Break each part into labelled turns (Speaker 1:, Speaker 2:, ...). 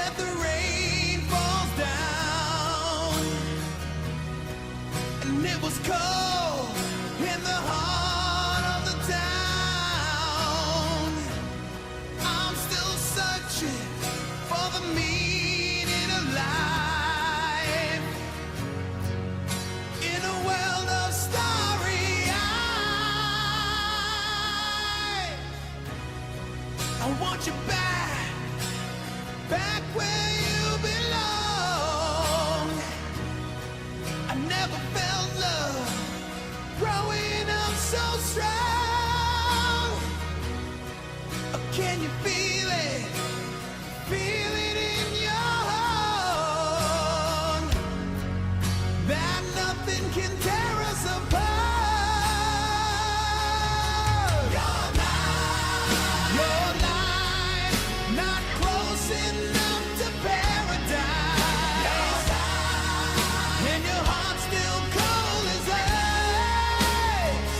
Speaker 1: where the rain falls down, and it was cold in the heart of the town. I'm still searching for the meaning of life in a world of starry eyes. I want you back, back where you belong. I never felt love growing up so strong. Can you feel it? Feel it in your heart, that nothing can tear us apart. Your life not close enough to paradise, and your heart still cold as ice.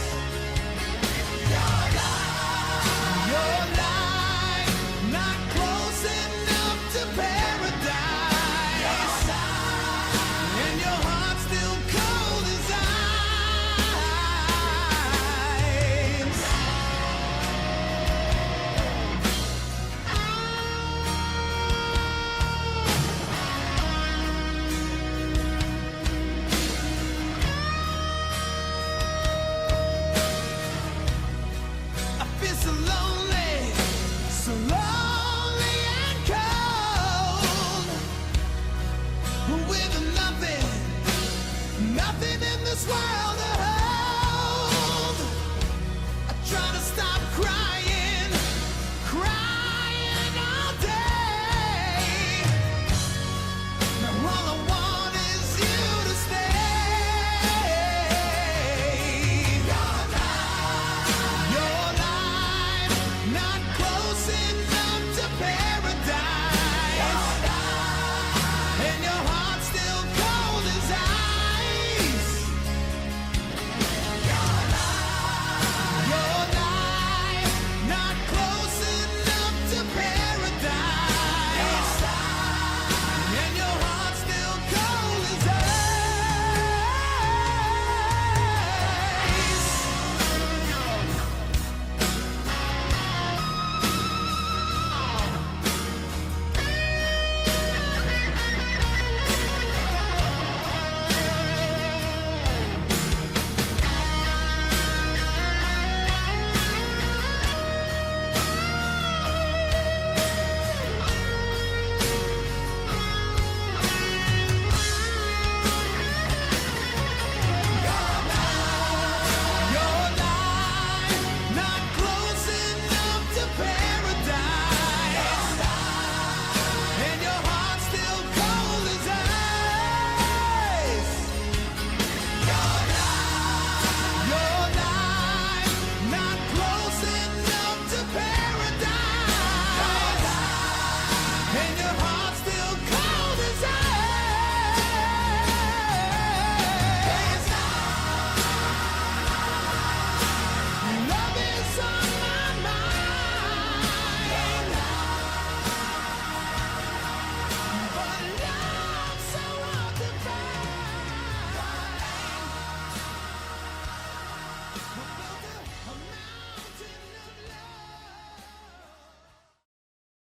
Speaker 1: Your life not close enough to paradise, and your heart still cold as ice. I feel so lonely and cold, with nothing in this world to hold. I try to